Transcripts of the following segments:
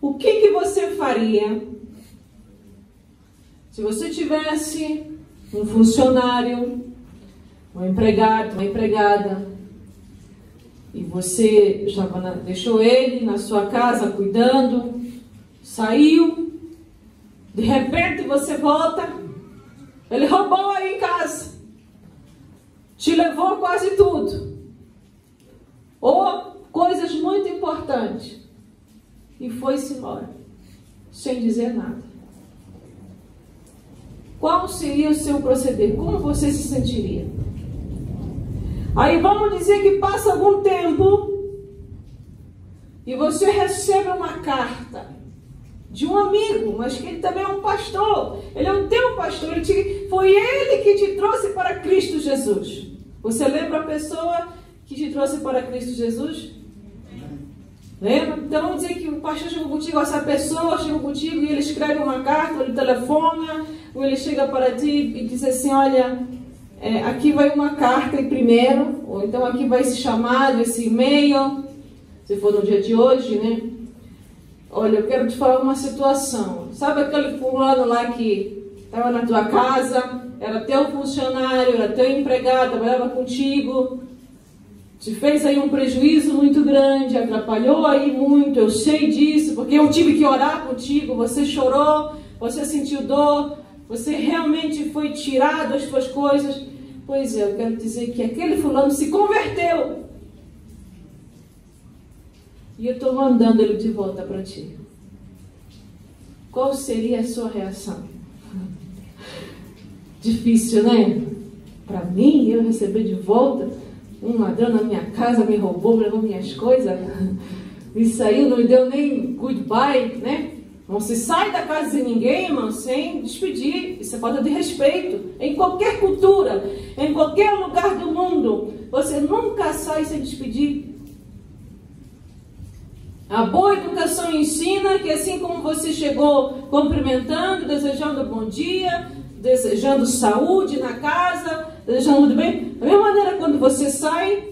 O que você faria se você tivesse um funcionário, um empregado, uma empregada, e você deixou ele na sua casa cuidando, saiu, de repente você volta, ele roubou aí em casa, te levou quase tudo, ou coisas muito importantes, e foi-se embora, sem dizer nada. Qual seria o seu proceder? Como você se sentiria? Aí vamos dizer que passa algum tempo e você recebe uma carta de um amigo, mas que ele também é um pastor. Ele é um teu pastor. Foi ele que te trouxe para Cristo Jesus. Você lembra a pessoa que te trouxe para Cristo Jesus? Lembra? Então vamos dizer que o pastor chegou contigo, essa pessoa chegou contigo e ele escreve uma carta, ou ele telefona, ou ele chega para ti e diz assim, olha, aqui vai uma carta em primeiro, ou então aqui vai esse chamado, esse e-mail, se for no dia de hoje, né? Olha, eu quero te falar uma situação. Sabe aquele fulano lá que estava na tua casa, era teu funcionário, era teu empregado, trabalhava contigo, te fez aí um prejuízo muito grande, atrapalhou aí muito, eu sei disso, porque eu tive que orar contigo, você chorou, você sentiu dor, você realmente foi tirado as suas coisas. Pois é, eu quero dizer que aquele fulano se converteu. E eu estou mandando ele de volta para ti. Qual seria a sua reação? Difícil, né? Para mim, eu receber de volta um ladrão na minha casa, me roubou, me levou minhas coisas, me saiu, não me deu nem goodbye, né? Não se sai da casa de ninguém, irmão, sem despedir. Isso é falta de respeito. Em qualquer cultura, em qualquer lugar do mundo, você nunca sai sem despedir. A boa educação ensina que assim como você chegou cumprimentando, desejando bom dia, desejando saúde na casa, desejando tudo bem, da mesma maneira quando você sai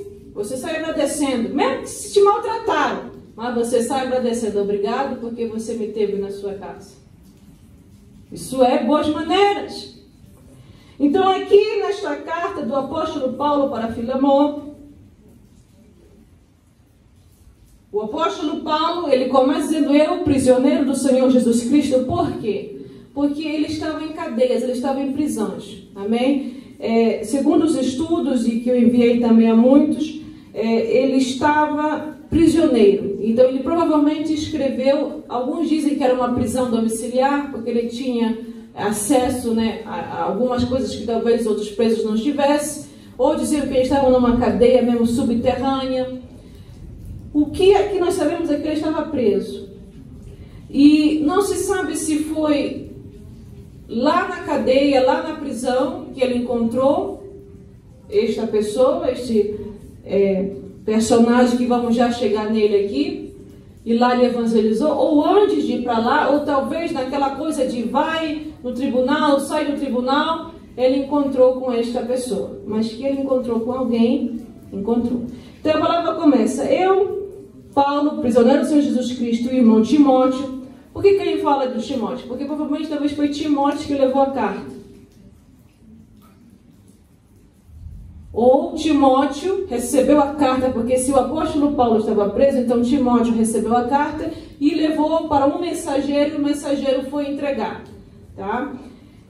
agradecendo, mesmo que se te maltrataram, mas você sai agradecendo, obrigado porque você me teve na sua casa. Isso é boas maneiras. Então aqui nesta carta do apóstolo Paulo para Filemon, o apóstolo Paulo, ele começa dizendo, eu, prisioneiro do Senhor Jesus Cristo, por quê? Porque ele estava em cadeias, ele estava em prisões, amém? Segundo os estudos, e que eu enviei também a muitos, ele estava prisioneiro, então ele provavelmente escreveu, alguns dizem que era uma prisão domiciliar, porque ele tinha acesso, né, a algumas coisas que talvez outros presos não tivessem, ou diziam que ele estava numa cadeia mesmo subterrânea. O que aqui nós sabemos é que ele estava preso. E não se sabe se foi lá na cadeia, lá na prisão, que ele encontrou esta pessoa, este personagem que vamos já chegar nele aqui, e lá ele evangelizou, ou antes de ir para lá, ou talvez naquela coisa de vai no tribunal, sai do tribunal, ele encontrou com esta pessoa. Mas que ele encontrou com alguém, encontrou. Então a palavra começa, eu, Paulo, prisioneiro do Senhor Jesus Cristo, e o irmão Timóteo. Por que ele fala do Timóteo? Porque provavelmente talvez foi Timóteo que levou a carta. Ou Timóteo recebeu a carta, porque se o apóstolo Paulo estava preso, então Timóteo recebeu a carta e levou para um mensageiro, e o mensageiro foi entregar. Tá?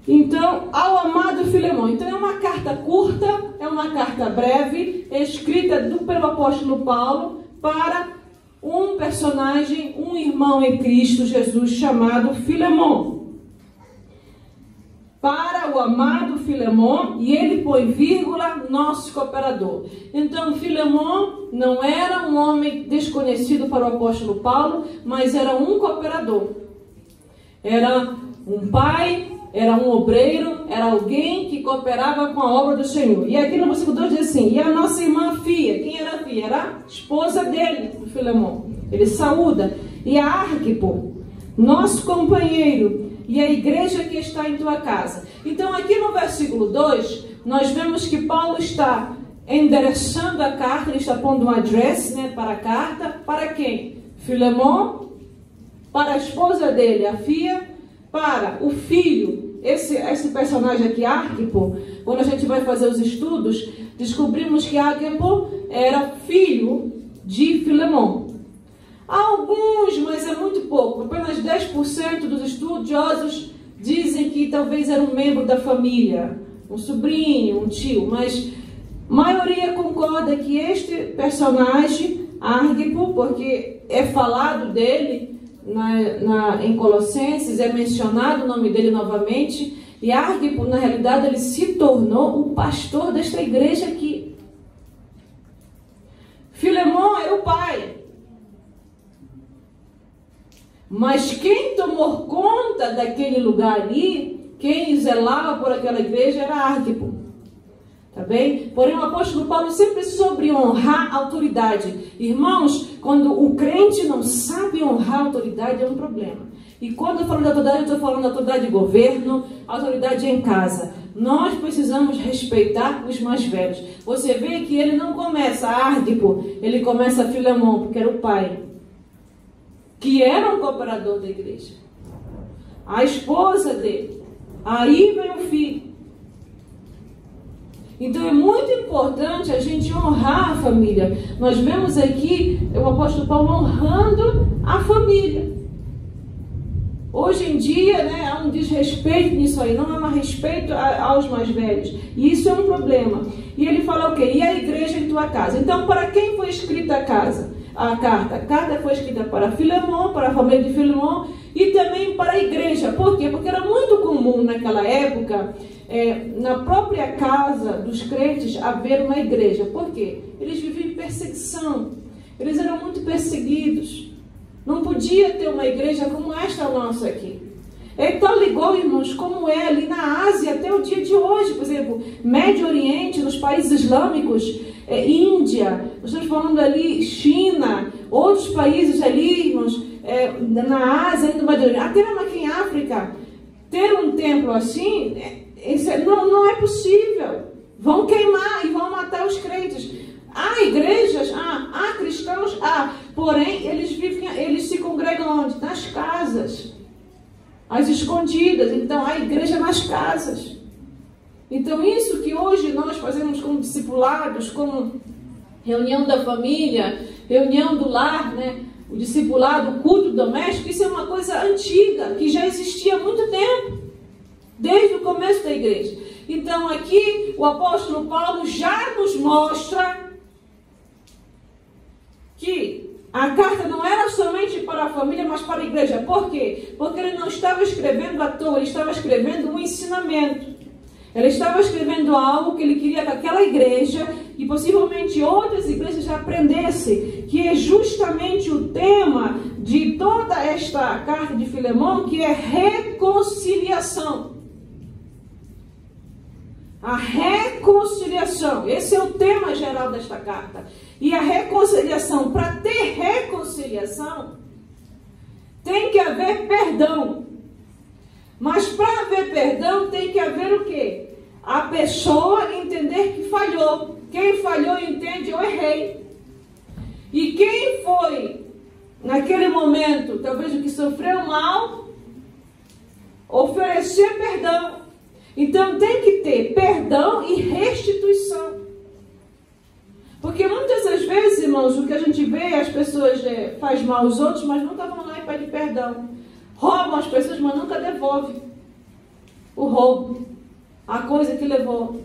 Então, ao amado Filemon. Então é uma carta curta, é uma carta breve, escrita pelo apóstolo Paulo para um personagem, um irmão em Cristo Jesus chamado Filemon. Para o amado Filemon, e ele põe vírgula, nosso cooperador. Então Filemon não era um homem desconhecido para o apóstolo Paulo, mas era um cooperador. Era um pai, era um obreiro, era alguém que cooperava com a obra do Senhor. E aqui no versículo 2 diz assim, e a nossa irmã Fia, quem era a Fia? Era a esposa dele, do Filemon. Ele saúda. E a Arquipo, nosso companheiro, e a igreja que está em tua casa. Então aqui no versículo 2, nós vemos que Paulo está endereçando a carta, ele está pondo um address, né, para a carta, para quem? Filemon, para a esposa dele, a Fia, para o filho, esse personagem aqui, Arquipo. Quando a gente vai fazer os estudos, descobrimos que Arquipo era filho de Filemon. Há alguns, mas é muito pouco, apenas 10% dos estudiosos dizem que talvez era um membro da família, um sobrinho, um tio, mas a maioria concorda que este personagem, Arquipo, porque é falado dele em Colossenses, é mencionado o nome dele novamente, e Arquipo, na realidade, ele se tornou o pastor desta igreja aqui. Filemon era o pai. Mas quem tomou conta daquele lugar ali, quem zelava por aquela igreja era Arquipo. Tá bem? Porém, o apóstolo Paulo sempre soube honrar a autoridade. Irmãos, quando o crente não sabe honrar a autoridade, é um problema. E quando eu falo de autoridade, eu estou falando de autoridade de governo, autoridade em casa. Nós precisamos respeitar os mais velhos. Você vê que ele não começa Arquipo, ele começa Filemon, porque era o pai, que era um cooperador da igreja. A esposa dele. Aí vem o filho. Então é muito importante a gente honrar a família. Nós vemos aqui o apóstolo Paulo honrando a família. Hoje em dia, né, há um desrespeito nisso aí, não há mais respeito aos mais velhos. E isso é um problema. E ele fala o quê? E a igreja em tua casa. Então, para quem foi escrita a carta? A carta foi escrita para Filemon, para a família de Filemon e também para a igreja. Por quê? Porque era muito comum naquela época, na própria casa dos crentes, haver uma igreja. Por quê? Eles viviam em perseguição. Eles eram muito perseguidos. Não podia ter uma igreja como esta nossa aqui. Então ligou, irmãos, como é ali na Ásia até o dia de hoje. Por exemplo, Médio Oriente, nos países islâmicos, Índia, nós estamos falando ali China, outros países ali, irmãos, na Ásia, no Médio Oriente, até mesmo aqui em África, ter um templo assim, não é possível. Vão queimar e vão matar os crentes. Há igrejas, há cristãos, porém eles se congregam onde? Nas casas, às escondidas. Então há igreja nas casas. Então isso que hoje nós fazemos como discipulados, como reunião da família, reunião do lar, né? O discipulado, o culto doméstico, isso é uma coisa antiga, que já existia há muito tempo, desde o começo da igreja. Então aqui o apóstolo Paulo já nos mostra que a carta não era somente para a família, mas para a igreja. Por quê? Porque ele não estava escrevendo à toa, ele estava escrevendo um ensinamento. Ele estava escrevendo algo que ele queria que aquela igreja e possivelmente outras igrejas já aprendessem, que é justamente o tema de toda esta carta de Filemon, que é reconciliação. A reconciliação, esse é o tema geral desta carta. E a reconciliação, para ter reconciliação, tem que haver perdão. Mas para haver perdão, tem que haver o quê? A pessoa entender que falhou. Quem falhou entende, eu errei. E quem foi, naquele momento, talvez o que sofreu mal, oferecer perdão. Então tem que ter perdão e restituição. Porque muitas das vezes, irmãos, o que a gente vê, as pessoas faz mal aos outros, mas nunca vão lá e pedem perdão. Roubam as pessoas, mas nunca devolvem o roubo, a coisa que levou.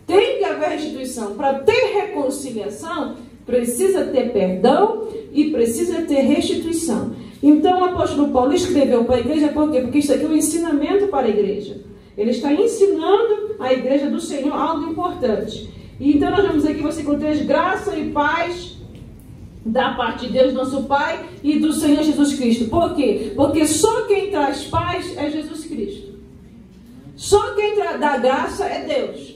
Tem que haver restituição. Para ter reconciliação, precisa ter perdão e precisa ter restituição. Então o apóstolo Paulo escreveu para a igreja, por quê? Porque isso aqui é um ensinamento para a igreja. Ele está ensinando a igreja do Senhor algo importante. Então nós vemos aqui, versículo 3, graça e paz da parte de Deus, nosso Pai, e do Senhor Jesus Cristo. Por quê? Porque só quem traz paz é Jesus Cristo. Só quem dá graça é Deus.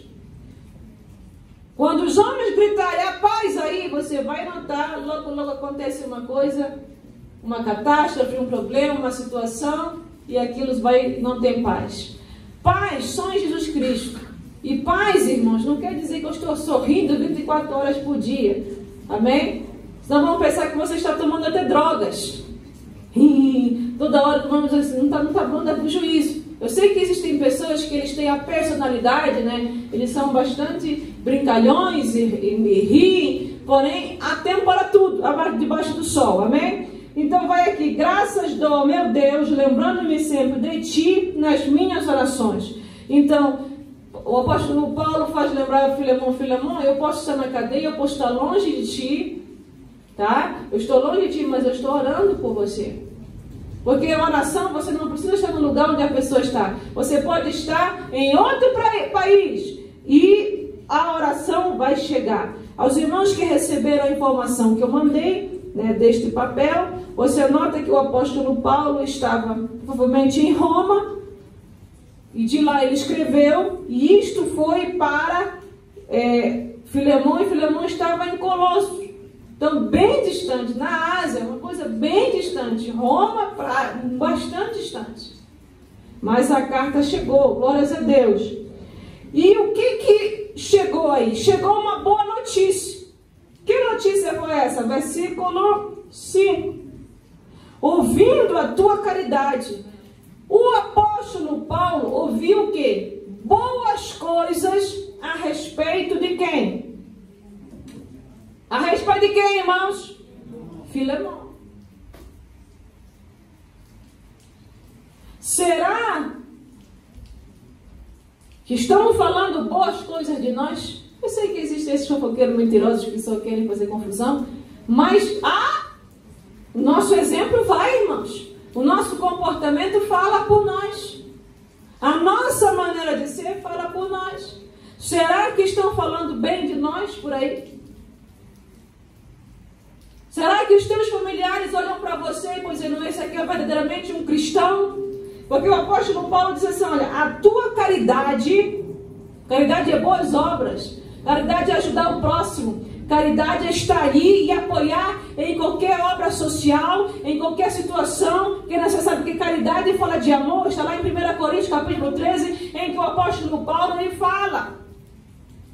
Quando os homens gritarem a paz aí, você vai notar, logo acontece uma coisa, uma catástrofe, um problema, uma situação, e aquilo não tem paz. Paz só em Jesus Cristo. E paz, irmãos, não quer dizer que eu estou sorrindo 24 horas por dia. Amém? Senão vão pensar que você está tomando até drogas. Toda hora vamos assim, não tá bom, dá pro juízo. Eu sei que existem pessoas que eles têm a personalidade, né? Eles são bastante brincalhões e riem, porém há tempo para tudo, debaixo do sol, amém? Então vai aqui, graças dou, meu Deus, lembrando-me sempre de ti nas minhas orações. Então, o apóstolo Paulo faz lembrar Filemão, eu posso estar na cadeia, eu posso estar longe de ti, tá? Eu estou longe de ti, mas eu estou orando por você. Porque a oração, você não precisa estar no lugar onde a pessoa está. Você pode estar em outro país e a oração vai chegar. Aos irmãos que receberam a informação que eu mandei, né, deste papel, você nota que o apóstolo Paulo estava provavelmente em Roma, e de lá ele escreveu, e isto foi para Filemão, e Filemão estava em Colossos. Então, bem distante, na Ásia, uma coisa bem distante. Roma, bastante distante. Mas a carta chegou, glórias a Deus. E o que chegou aí? Chegou uma boa notícia. Que notícia foi essa? Versículo 5. Ouvindo a tua caridade. O apóstolo Paulo ouviu o quê? Boas coisas a respeito de quem? A respeito de quem, irmãos? Filemão. Será que estão falando boas coisas de nós? Eu sei que existem esses fofoqueiros mentirosos que só querem fazer confusão, mas o nosso exemplo vai, irmãos. O nosso comportamento fala por nós. A nossa maneira de ser fala por nós. Será que estão falando bem de nós por aí? Será que os teus familiares olham para você e dizem, esse aqui é verdadeiramente um cristão? Porque o apóstolo Paulo diz assim, olha, a tua caridade é boas obras, caridade é ajudar o próximo, caridade é estar ali e apoiar em qualquer obra social, em qualquer situação que é necessário, porque caridade fala de amor, está lá em 1 Coríntios capítulo 13, em que o apóstolo Paulo ele fala,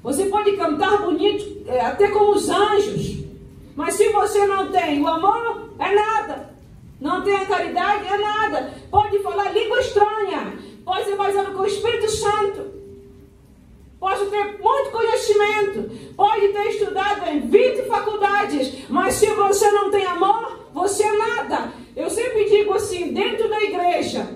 você pode cantar bonito, até como os anjos, mas se você não tem o amor, é nada. Não tem a caridade, é nada. Pode falar língua estranha. Pode ser batizado com o Espírito Santo. Pode ter muito conhecimento. Pode ter estudado em 20 faculdades. Mas se você não tem amor, você é nada. Eu sempre digo assim, dentro da igreja,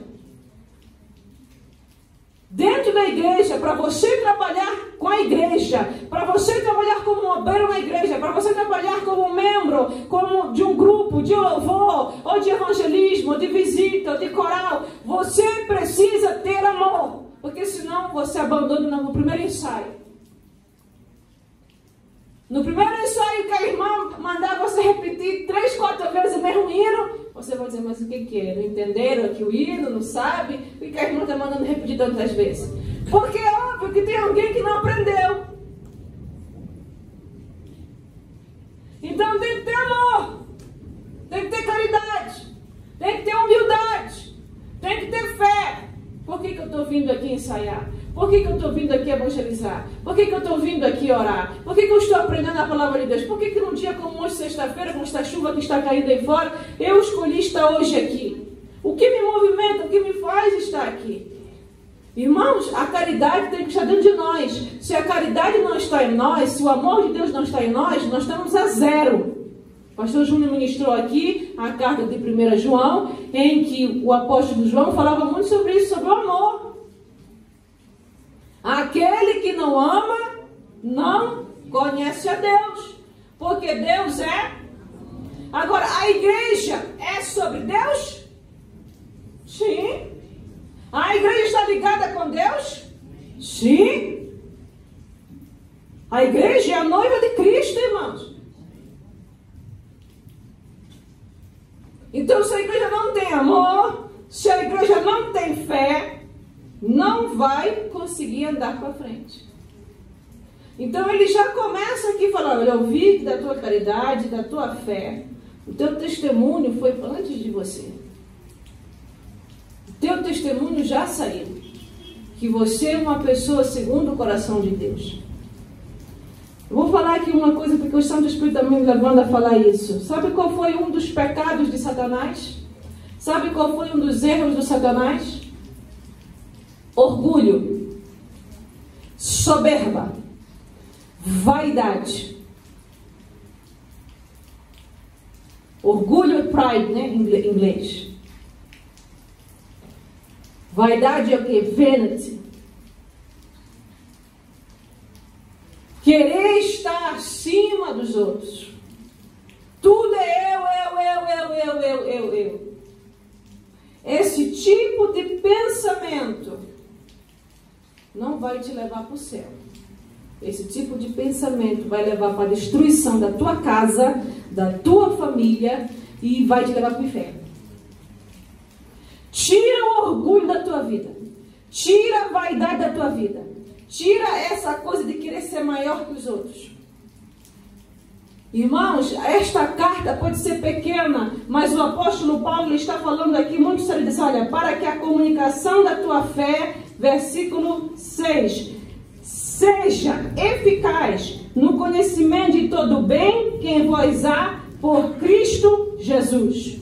para você trabalhar com a igreja, para você trabalhar como obreiro na igreja, para você trabalhar como membro, como de um grupo, de louvor, ou de evangelismo, ou de visita, ou de coral, você precisa ter amor, porque senão você abandona no primeiro ensaio. No primeiro ensaio que a irmã mandar você repetir 3, 4 vezes o mesmo hino, você vai dizer, mas o que é? Não entenderam aqui o hino, não sabe? Por que a irmã está mandando repetir tantas vezes? Porque é óbvio que tem alguém que não aprendeu. Então tem que ter amor, tem que ter caridade, tem que ter humildade, tem que ter fé. Por que eu estou vindo aqui ensaiar? Por que eu estou vindo aqui evangelizar? Por que eu estou vindo aqui orar? Por que eu estou aprendendo a palavra de Deus? Por que num dia como hoje, sexta-feira, com esta chuva que está caindo aí fora, eu escolhi estar hoje aqui? O que me movimenta, o que me faz estar aqui? Irmãos, a caridade tem que estar dentro de nós. Se a caridade não está em nós, se o amor de Deus não está em nós estamos a zero. O pastor Júnior ministrou aqui a carta de 1 João, em que o apóstolo João falava muito sobre isso, sobre o amor. Aquele que não ama, não conhece a Deus, porque Deus é. Agora, a igreja é sobre Deus? Sim. A igreja está ligada com Deus? Sim. A igreja é a noiva de Cristo, irmãos. Então, se a igreja não tem amor, se a igreja não tem fé, não vai conseguir andar para frente. Então ele já começa aqui falando, eu ouvi da tua caridade, da tua fé. O teu testemunho foi antes de você. O teu testemunho já saiu. Que você é uma pessoa segundo o coração de Deus. Eu vou falar aqui uma coisa, porque o Santo Espírito também me levando a falar isso. Sabe qual foi um dos pecados de Satanás? Sabe qual foi um dos erros do Satanás? Orgulho, soberba, vaidade. Orgulho é pride, né, em inglês. Vaidade é o que? Vanity. Querer estar acima dos outros. Tudo é eu. Esse tipo de pensamento não vai te levar para o céu. Esse tipo de pensamento vai levar para a destruição da tua casa, da tua família e vai te levar para o inferno. Tira o orgulho da tua vida. Tira a vaidade da tua vida. Tira essa coisa de querer ser maior que os outros. Irmãos, esta carta pode ser pequena, mas o apóstolo Paulo está falando aqui muito sério. Diz, olha, para que a comunicação da tua fé, versículo 6, seja eficaz no conhecimento de todo o bem que em vós há por Cristo Jesus.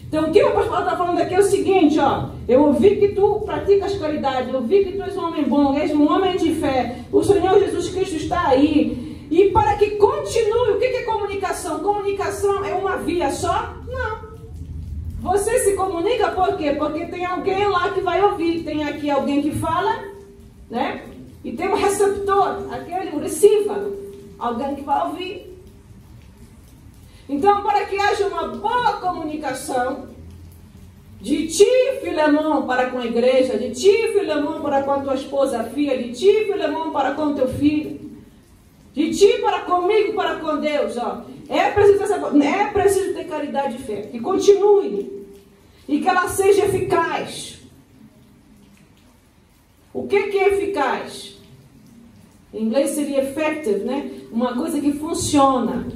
Então, o que o apóstolo Paulo está falando aqui é o seguinte, ó. Eu ouvi que tu praticas caridade, eu ouvi que tu és um homem bom, és um homem de fé. O Senhor Jesus Cristo está aí. E para que continue, o que é comunicação? Comunicação é uma via só? Não. Você se comunica por quê? Porque tem alguém lá que vai ouvir. Tem aqui alguém que fala, né? E tem um receptor, aquele, o receiver, alguém que vai ouvir. Então, para que haja uma boa comunicação, de ti, Filemão, para com a igreja, de ti, Filemão, para com a tua esposa, a filha, de ti, Filemão, para com o teu filho, de ti para comigo, para com Deus, ó. É preciso ter caridade e fé. Que continue. E que ela seja eficaz. O que é eficaz? Em inglês seria effective, né? Uma coisa que funciona.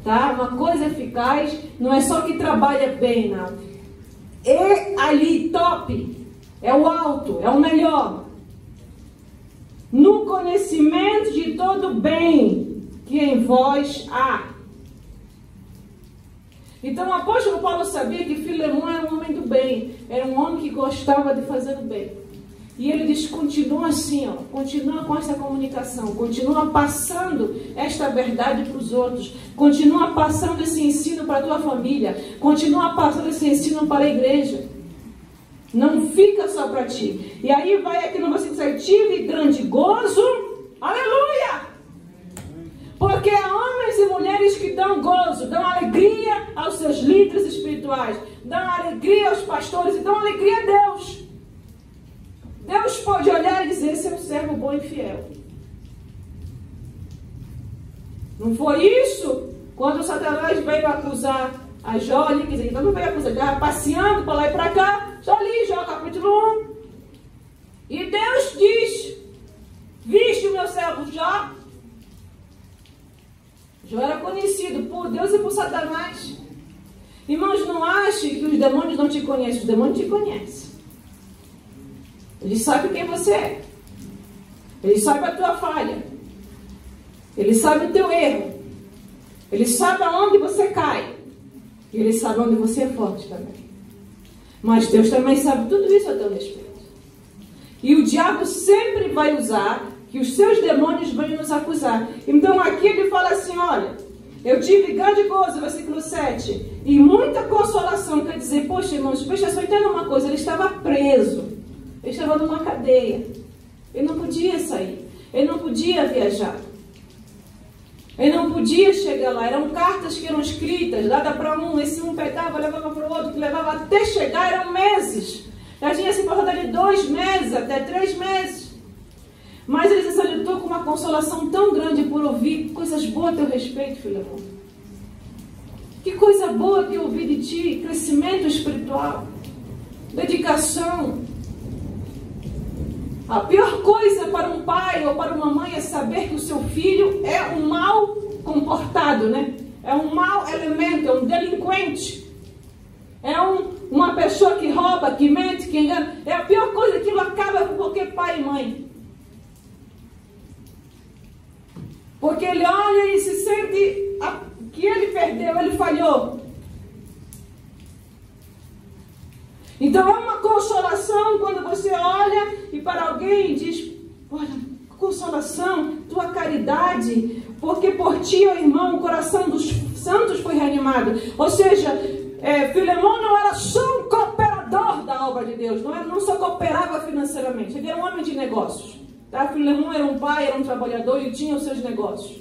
Tá? Uma coisa eficaz não é só que trabalha bem, não. É ali top. É o alto, é o melhor. No conhecimento de todo o bem que em vós há. Então o apóstolo Paulo sabia que Filemão era um homem do bem, era um homem que gostava de fazer o bem. E ele diz, continua assim, ó, continua com essa comunicação, continua passando esta verdade para os outros, continua passando esse ensino para a tua família, continua passando esse ensino para a igreja. Não fica só para ti. E aí vai aqui no versículo 7, tive grande gozo, aleluia! Porque há homens e mulheres que dão gozo, dão alegria aos seus líderes espirituais, dão alegria aos pastores e dão alegria a Deus. Deus pode olhar e dizer, esse é um servo bom e fiel. Não foi isso? Quando Satanás veio acusar a Jó, quer dizer, então não veio acusar, estava passeando para lá e para cá, só ali, Jó capítulo 1. E Deus diz, viste o meu servo Jó? Jó era conhecido por Deus e por Satanás. Irmãos, não ache que os demônios não te conhecem, os demônios te conhecem. Eles sabem quem você é. Eles sabem a tua falha. Eles sabem o teu erro. Eles sabem aonde você cai. E eles sabem onde você é forte também. Mas Deus também sabe tudo isso a teu respeito. E o diabo sempre vai usar que os seus demônios venham nos acusar. Então aqui ele fala assim, olha, eu tive grande gozo, versículo 7, e muita consolação. Quer dizer, poxa irmãos, presta só, entenda uma coisa, ele estava preso. Ele estava numa cadeia. Ele não podia sair. Ele não podia viajar. Ele não podia chegar lá. Eram cartas que eram escritas, dada para um, esse um pegava, levava para o outro, que levava até chegar, eram meses. Já tinha se passado de 2 meses, até 3 meses. Mas ele se salientou com uma consolação tão grande por ouvir coisas boas a teu respeito, Filemão. Que coisa boa que eu ouvi de ti, crescimento espiritual, dedicação. A pior coisa para um pai ou para uma mãe é saber que o seu filho é um mal comportado, né? É um mau elemento, é um delinquente. É uma pessoa que rouba, que mente, que engana. É a pior coisa, aquilo acaba com qualquer pai e mãe. Porque ele olha e se sente que ele perdeu, ele falhou. Então é uma consolação quando você olha e para alguém diz: olha, consolação, tua caridade, porque por ti, ó irmão, o coração dos santos foi reanimado. Ou seja, Filemão não era só um cooperador da obra de Deus, não só cooperava financeiramente, ele era um homem de negócios. Tá? Filemão era um pai, era um trabalhador e tinha os seus negócios.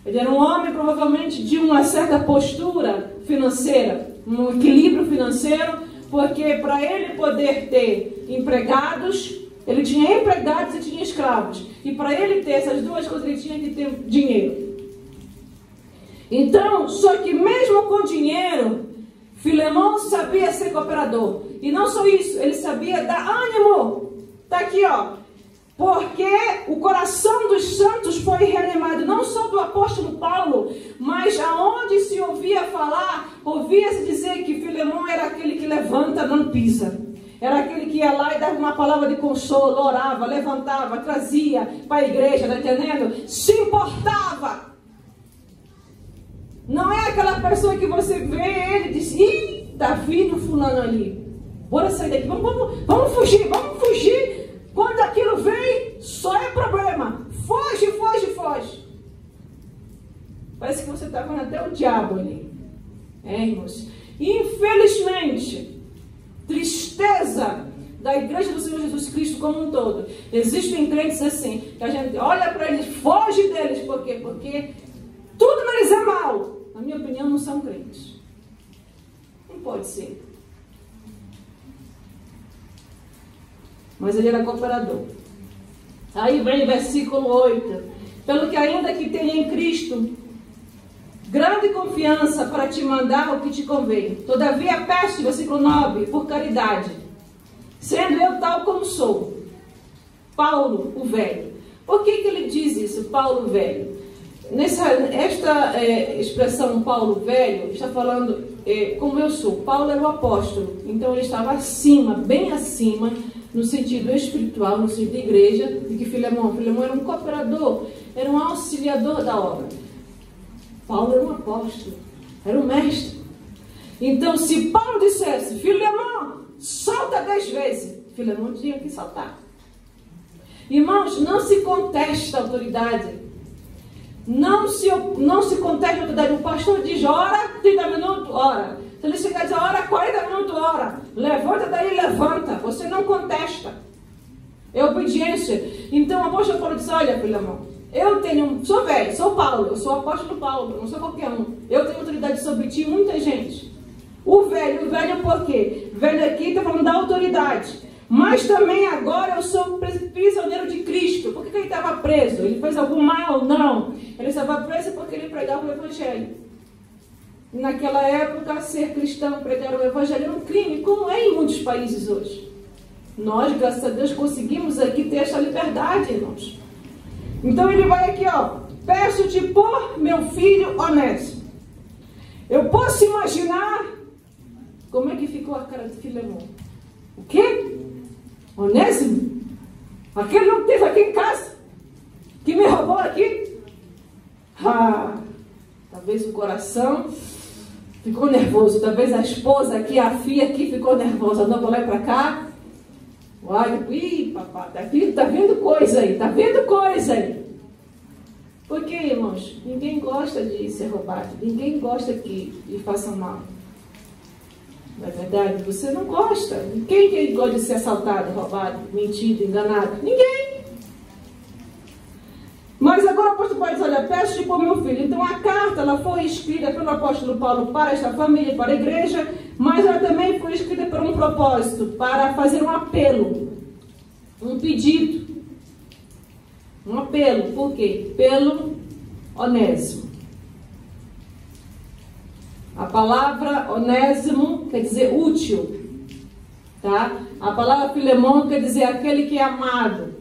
Ele era um homem provavelmente de uma certa postura financeira, um equilíbrio financeiro, porque para ele poder ter empregados, ele tinha empregados e tinha escravos. E para ele ter essas duas coisas, ele tinha que ter dinheiro. Então, só que mesmo com dinheiro, Filemão sabia ser cooperador. E não só isso, ele sabia dar ânimo. Está aqui, ó. Porque o coração dos santos foi reanimado, não só do apóstolo Paulo, mas aonde se ouvia falar, ouvia-se dizer que Filemão era aquele que levanta, não pisa. Era aquele que ia lá e dava uma palavra de consolo, orava, levantava, trazia para a igreja, tá entendendo? Se importava. Não é aquela pessoa que você vê ele e diz: ih, tá vindo fulano ali. Bora sair daqui, vamos fugir. Quando aquilo vem, só é problema. Foge. Parece que você está vendo até o diabo ali. Irmãos? Infelizmente, tristeza da igreja do Senhor Jesus Cristo como um todo. Existem crentes assim, que a gente olha para eles, foge deles. Por quê? Porque tudo neles é mal. Na minha opinião, não são crentes. Não pode ser. Mas ele era cooperador. Aí vem o versículo 8. Pelo que ainda que tenha em Cristo grande confiança para te mandar o que te convém. Todavia peço, versículo 9, por caridade, sendo eu tal como sou. Paulo, o velho. Por que ele diz isso, Paulo velho? Esta expressão Paulo velho está falando como eu sou. Paulo era o apóstolo, então ele estava acima, bem acima, no sentido espiritual, no sentido de igreja, de que Filemão era um cooperador, era um auxiliador da obra. Paulo era um apóstolo, era um mestre. Então, se Paulo dissesse: Filemão, solta 10 vezes, Filemão tinha que saltar. Irmãos, não se contesta a autoridade. Não se contesta a autoridade. O pastor diz: ora, 30 minutos, ora. Se ele chegar a dizer: ora, 40 minutos, ora. Levanta daí, levanta. Você não contesta. É obediência. Então o apóstolo Paulo disse: olha, Filemão, sou velho, sou Paulo, eu sou o apóstolo Paulo, eu não sou qualquer um. Eu tenho autoridade sobre ti, muita gente. O velho por quê? O velho aqui está falando da autoridade. Mas também agora eu sou prisioneiro de Cristo. Por que ele estava preso? Ele fez algum mal? Não. Ele estava preso porque ele pregava o evangelho. Naquela época, ser cristão, pregar o evangelho era um crime, como é em muitos países hoje. Nós, graças a Deus, conseguimos aqui ter essa liberdade, irmãos. Então ele vai aqui, ó. Peço-te por meu filho Onésimo. Eu posso imaginar como é que ficou a cara de Filemão. O quê? Onésimo? Aquele não teve aqui em casa? Que me roubou aqui? Talvez o coração ficou nervoso. Talvez a esposa aqui, a filha aqui ficou nervosa. Não vou lá para cá. Olha, papai, tá vendo coisa aí. Por quê, irmãos? Ninguém gosta de ser roubado. Ninguém gosta que lhe façam mal. Não é verdade? Você não gosta. Quem gosta de ser assaltado, roubado, mentido, enganado? Ninguém. Mas agora o apóstolo Paulo diz: olha, peço-te por meu filho. Então a carta ela foi escrita pelo apóstolo Paulo para esta família, para a igreja, mas ela também foi escrita por um propósito, para fazer um apelo, um pedido. Um apelo, por quê? Pelo Onésimo. A palavra Onésimo quer dizer útil, tá? A palavra Filemão quer dizer aquele que é amado.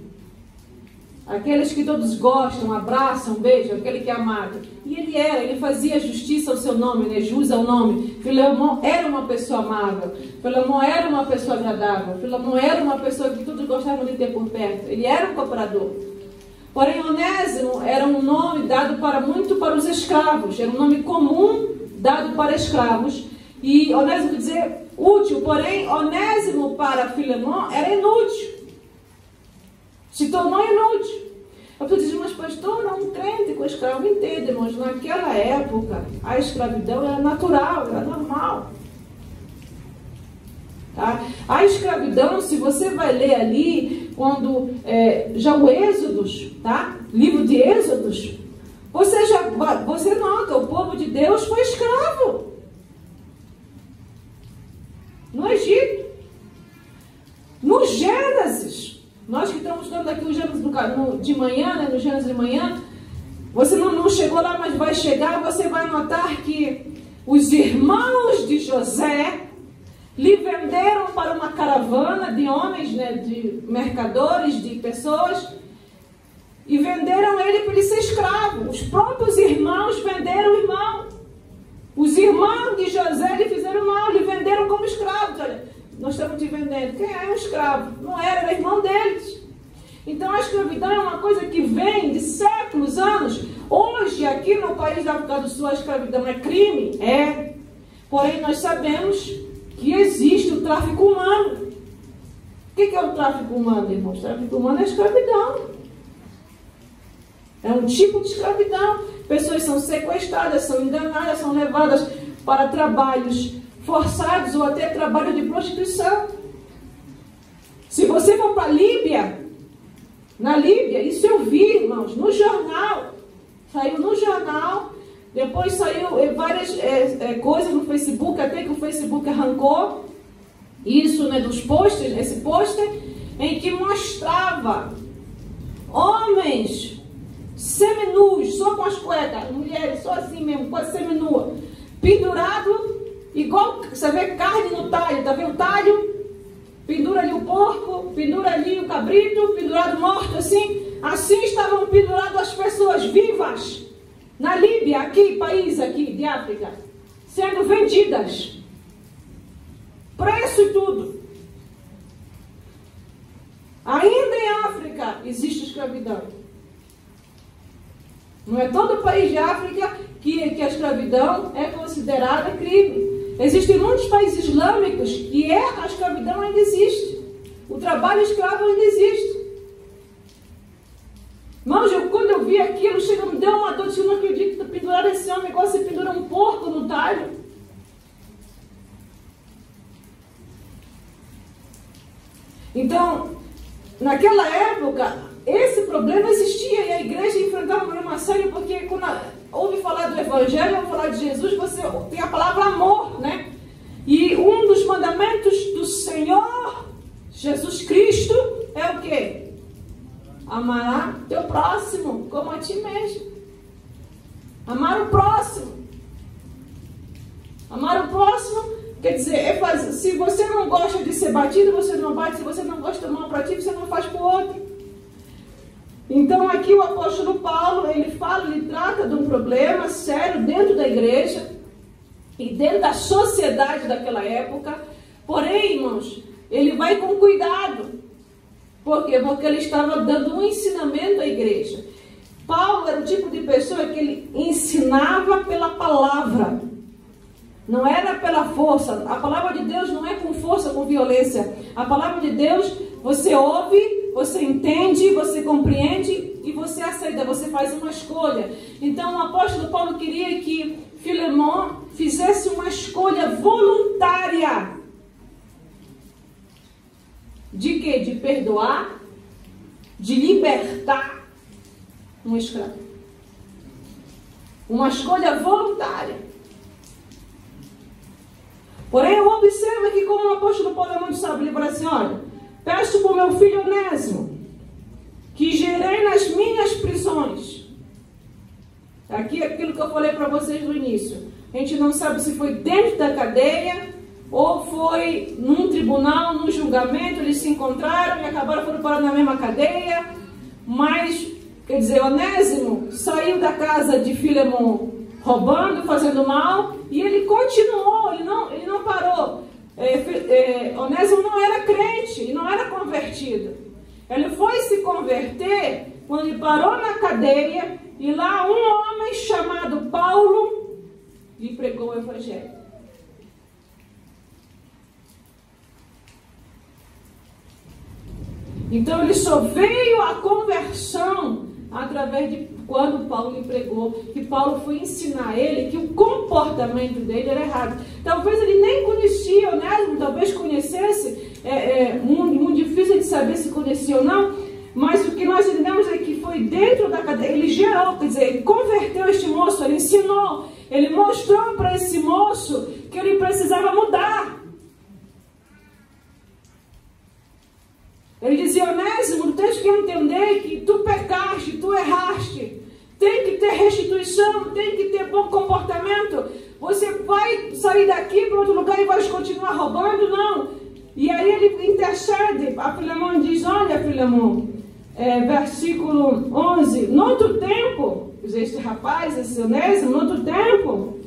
Aqueles que todos gostam, abraçam, beijam, aquele que é amado. E ele fazia justiça ao seu nome, né? Jus ao nome. Filemão era uma pessoa amável. Filemão era uma pessoa agradável. Filemão era uma pessoa que todos gostavam de ter por perto. Ele era um cooperador. Porém, Onésimo era um nome dado muito para os escravos. Era um nome comum dado para escravos E Onésimo quer dizer útil, porém Onésimo para Filemon era inútil. Se tornou inútil. A pessoa diz, mas pastor, um crente com escravo, entende, irmãos, naquela época a escravidão era natural, era normal. Tá? A escravidão, se você vai ler ali, quando já o Êxodos, tá? Livro de Êxodos, você nota, o povo de Deus foi escravo no Egito. No Gênesis, nós que estamos estudando aqui o Gênesis de manhã, né? No Gênesis de manhã, você não chegou lá, mas vai chegar, você vai notar que os irmãos de José lhe venderam para uma caravana de homens, né, de mercadores, de pessoas, e venderam ele para ele ser escravo. Os próprios irmãos venderam o irmão. Os irmãos de José lhe fizeram mal, lhe venderam como escravo. Olha, nós estamos te vendendo. Quem é um escravo? Não era irmão deles. Então a escravidão é uma coisa que vem de séculos, anos. Hoje, aqui no país da África do Sul, a escravidão é crime? É. Porém, nós sabemos que existe o tráfico humano. O que é o tráfico humano, irmãos? O tráfico humano é a escravidão. É um tipo de escravidão. Pessoas são sequestradas, são enganadas, são levadas para trabalhos forçados ou até trabalho de prostituição. Se você for para a Líbia, na Líbia, isso eu vi, irmãos, no jornal. Saiu no jornal, depois saiu várias coisas no Facebook, até que o Facebook arrancou isso, né, dos posters, esse pôster, em que mostrava homens seminus, só com as cuecas, mulheres só assim mesmo, quase seminua, pendurado, igual você vê carne no talho, tá vendo o talho? Pendura ali o porco, pendura ali o cabrito, pendurado morto assim estavam penduradas as pessoas vivas na Líbia, aqui, país aqui de África, sendo vendidas, preço e tudo. Ainda em África existe escravidão. Não é todo o país de África que a escravidão é considerada crime. Existem muitos países islâmicos que a escravidão ainda existe. O trabalho escravo ainda existe. Irmãos, quando eu vi aquilo, me deu uma dor, eu não acredito que penduraram esse homem igual você pendura um porco no talho. Então, naquela época, esse problema existia e a igreja enfrentava um problema sério, porque quando ouve falar do Evangelho, ouve falar de Jesus, você tem a palavra amor, né? E um dos mandamentos do Senhor Jesus Cristo é o quê? Amará teu próximo como a ti mesmo. Amar o próximo. Amar o próximo quer dizer, se você não gosta de ser batido, você não bate. Se você não gosta de tomar para ti, você não faz para o outro. Então aqui o apóstolo Paulo, ele trata de um problema sério dentro da igreja e dentro da sociedade daquela época. Porém, irmãos, ele vai com cuidado. Por quê? Porque ele estava dando um ensinamento à igreja. Paulo era o tipo de pessoa que ele ensinava pela palavra. Não era pela força. A palavra de Deus não é com força, com violência. A palavra de Deus, você ouve, você entende, você compreende e você aceita, você faz uma escolha. Então o apóstolo Paulo queria que Filemon fizesse uma escolha voluntária. De quê? De perdoar, de libertar um escravo. Uma escolha voluntária. Porém, eu observo que como o apóstolo Paulo é muito sábio, ele fala assim, olha, peço para o meu filho Onésimo, que gerei nas minhas prisões. Aqui é aquilo que eu falei para vocês no início. A gente não sabe se foi dentro da cadeia, ou foi num tribunal, num julgamento, eles se encontraram e acabaram foram parar na mesma cadeia. Mas, quer dizer, Onésimo saiu da casa de Filemon roubando, fazendo mal, e ele continuou, ele não parou. Onésimo não era crente, e não era convertido. Ele foi se converter quando ele parou na cadeia, e lá um homem chamado Paulo lhe pregou o evangelho. Então ele só veio à conversão através de quando Paulo lhe pregou, que Paulo foi ensinar ele que o comportamento dele era errado. Talvez ele nem conhecia Onésimo, talvez conhecesse, muito difícil de saber se conhecia ou não, mas o que nós entendemos é que foi dentro da cadeia, ele gerou, quer dizer, ele converteu este moço, ele ensinou, ele mostrou para esse moço que ele precisava mudar. Ele dizia: Onésimo, tu tens que entender que tu pecaste, tu erraste, tem que ter restituição, tem que ter bom comportamento. Você vai sair daqui para outro lugar e vai continuar roubando? Não. E aí ele intercede. A Filemão diz: olha, Filemão, versículo 11, no outro tempo, este rapaz, esse Onésimo, no outro tempo,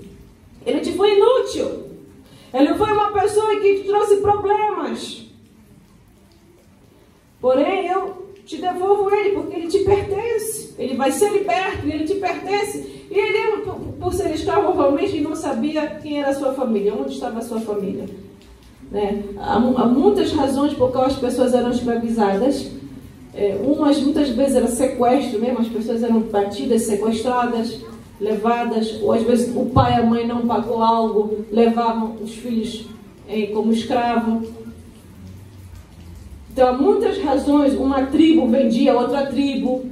ele te foi inútil. Ele foi uma pessoa que te trouxe problemas. Porém, eu te devolvo ele, porque ele te pertence. Ele vai ser liberto, ele te pertence. E ele, por ser escravo, provavelmente não sabia quem era a sua família, onde estava a sua família. Né? Há muitas razões por qual as pessoas eram escravizadas. Muitas vezes era sequestro mesmo, as pessoas eram batidas, sequestradas, levadas, ou às vezes o pai e a mãe não pagou algo, levavam os filhos como escravo. Então, há muitas razões. Uma tribo vendia outra tribo,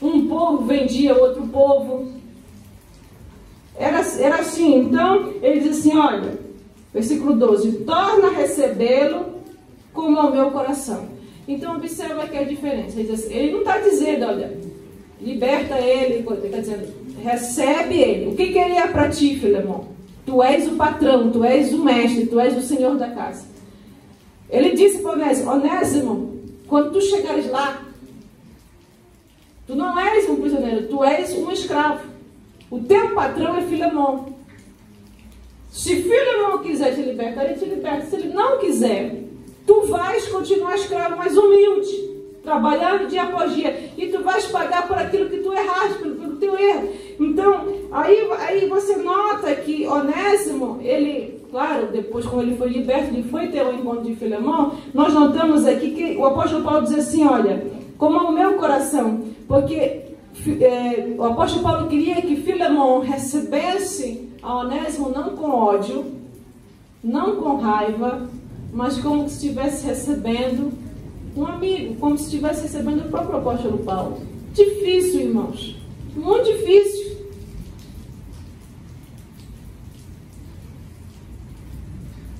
um povo vendia outro povo. Era assim. Então, ele diz assim, olha, versículo 12, torna a recebê-lo como ao meu coração. Então, observa aqui a diferença. Ele, diz assim, ele não está dizendo, olha, liberta ele, ele está dizendo, recebe ele. O que ele é para ti, Filemão? Tu és o patrão, tu és o mestre, tu és o senhor da casa. Ele disse para Onésimo, quando tu chegares lá, tu não és um prisioneiro, tu és um escravo. O teu patrão é Filemão. Se Filemão quiser te libertar, ele te liberta. Se ele não quiser, tu vais continuar escravo, mas humilde, trabalhando dia após dia, e tu vais pagar por aquilo que tu erraste, pelo teu erro. Então, aí você nota que Onésimo, ele, claro, depois quando ele foi liberto, ele foi ter um encontro de Filemão, nós notamos aqui que o apóstolo Paulo diz assim, olha, como ao meu coração, porque o apóstolo Paulo queria que Filemão recebesse a Onésimo não com ódio, não com raiva, mas como se estivesse recebendo um amigo, como se estivesse recebendo o próprio apóstolo Paulo. Difícil, irmãos, muito difícil.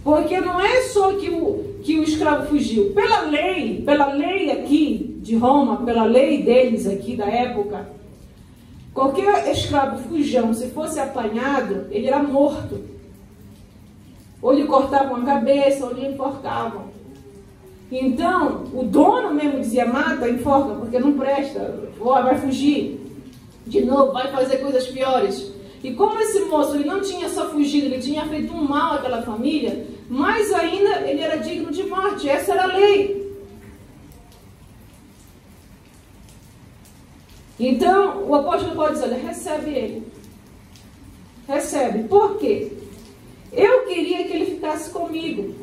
Porque não é só que o escravo fugiu. Pela lei aqui de Roma, pela lei deles aqui da época, qualquer escravo fujão, se fosse apanhado, ele era morto. Ou lhe cortavam a cabeça, ou lhe enforcavam. Então, o dono mesmo dizia, mata, enforca, porque não presta, vai fugir. De novo, vai fazer coisas piores. E como esse moço ele não tinha só fugido, ele tinha feito um mal àquela família, mais ainda ele era digno de morte. Essa era a lei. Então, o apóstolo Paulo diz, olha, recebe ele. Recebe. Por quê? Eu queria que ele ficasse comigo.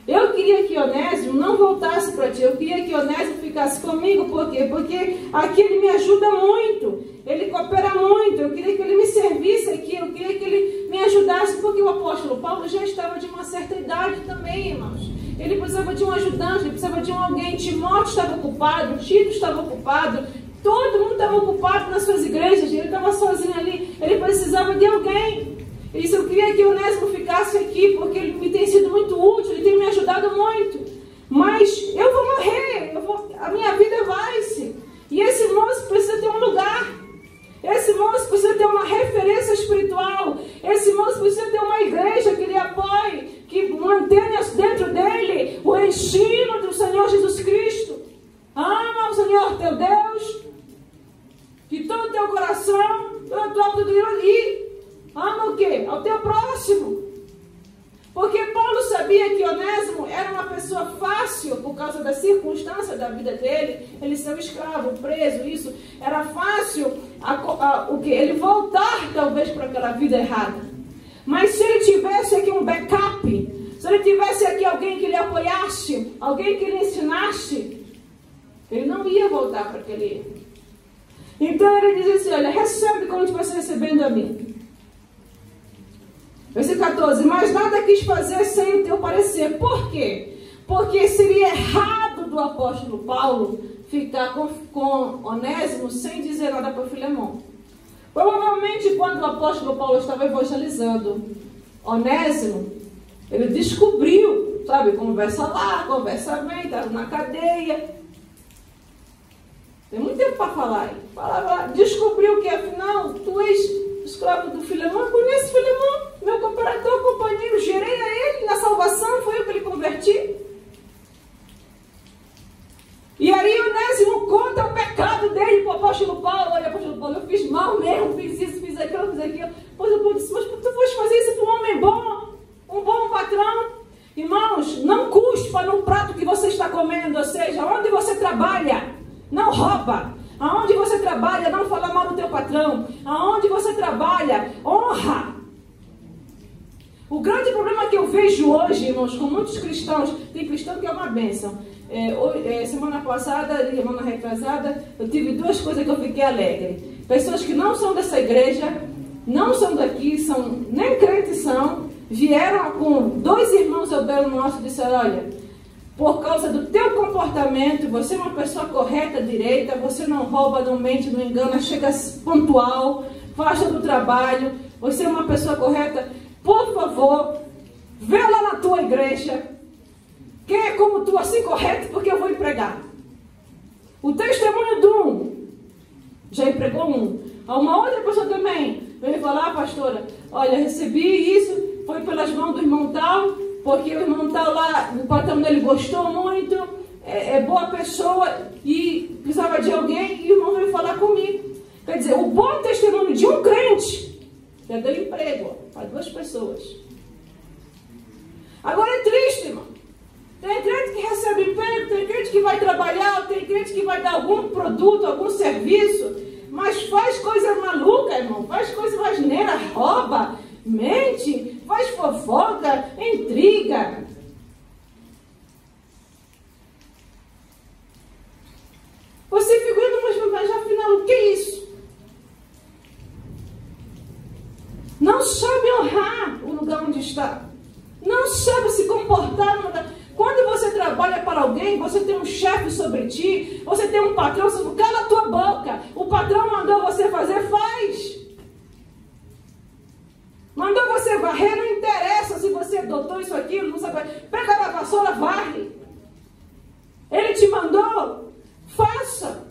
Eu queria que Onésimo não voltasse para ti. Eu queria que Onésimo ficasse comigo. Por quê? Porque aqui ele me ajuda muito. Ele coopera muito. Eu queria que ele me servisse aqui. Eu queria que ele me ajudasse. Porque o apóstolo Paulo já estava de uma certa idade também, irmãos. Ele precisava de um ajudante. Ele precisava de alguém. Timóteo estava ocupado. Tito estava ocupado. Todo mundo estava ocupado nas suas igrejas. Ele estava sozinho ali. Ele precisava de alguém. Ele disse, eu queria que o Onésimo ficasse aqui, porque ele me tem sido muito útil, ele tem me ajudado muito. Mas eu vou morrer, a minha vida vai-se. E esse moço precisa ter um lugar. Esse moço precisa ter uma referência espiritual. Esse moço precisa ter uma igreja que lhe apoie, que mantenha dentro dele o ensino do Senhor Jesus Cristo. Ama o Senhor teu Deus, de todo o teu coração, toda a tua autoridade e ama o quê? Ao teu próximo. Porque Paulo sabia que Onésimo era uma pessoa fácil, por causa da circunstância da vida dele, ele ser um escravo, preso, isso. Era fácil ele voltar talvez para aquela vida errada. Mas se ele tivesse aqui um backup, se ele tivesse aqui alguém que lhe apoiasse, alguém que lhe ensinasse, Ele não ia voltar para aquele erro. Então ele diz assim, olha, recebe como se você recebendo a mim. Versículo 14, mas nada quis fazer sem o teu parecer. Por quê? Porque seria errado do apóstolo Paulo ficar com Onésimo sem dizer nada para Filemão. Provavelmente quando o apóstolo Paulo estava evangelizando Onésimo, ele descobriu, sabe, conversa lá, conversa vem, estava na cadeia. Tem muito tempo para falar aí. Falava, descobriu que afinal tu és escravo do Filemão, conheço Filemão, meu cooperador, companheiro, gerei a ele na salvação, foi eu que lhe converti. E aí Onésimo conta o pecado dele para o apóstolo Paulo. Olha, apóstolo Paulo, eu fiz mal mesmo, fiz isso, fiz aquilo, fiz aquilo. Pois o Paulo disse, mas tu foste fazer isso para um homem bom, um bom patrão. Irmãos, não cuspa no prato que você está comendo, ou seja, onde você trabalha, não rouba. Aonde você trabalha, não fala mal do teu patrão. Aonde você trabalha, honra. O grande problema que eu vejo hoje, irmãos, com muitos cristãos, tem cristão que é uma bênção. Semana passada, semana retrasada, eu tive duas coisas que eu fiquei alegre. Pessoas que não são dessa igreja, não são daqui, nem crentes são, vieram com dois irmãos ao belo nosso e disseram, olha, por causa do teu comportamento, você é uma pessoa correta, direita, você não rouba, não mente, não engana, chega pontual, faz todo o trabalho, você é uma pessoa correta, por favor, vê lá na tua igreja, quem é como tu assim correto, porque eu vou empregar. O testemunho de um, já empregou um. Uma outra pessoa também veio falar, pastora, olha, recebi isso, foi pelas mãos do irmão tal, porque o irmão tal lá, o patrão dele gostou muito, é boa pessoa e precisava de alguém, e o irmão veio falar comigo. Quer dizer, o bom testemunho de um crente já deu emprego para duas pessoas. Agora é triste, irmão. Tem crente que recebe emprego, tem crente que vai trabalhar, tem crente que vai dar algum produto, algum serviço, mas faz coisa maluca, irmão, faz coisa asneira, rouba, mente, faz fofoca, intriga. Você fica olhando, mas afinal, o que é isso? Não sabe honrar o lugar onde está. Não sabe se comportar no lugar. Quando você trabalha para alguém, você tem um chefe sobre ti, você tem um patrão, você cala a tua boca. O patrão mandou você fazer, faz. Mandou você varrer, não interessa se você adotou isso, aquilo, não sabe. Pega a vassoura, varre. Ele te mandou, faça.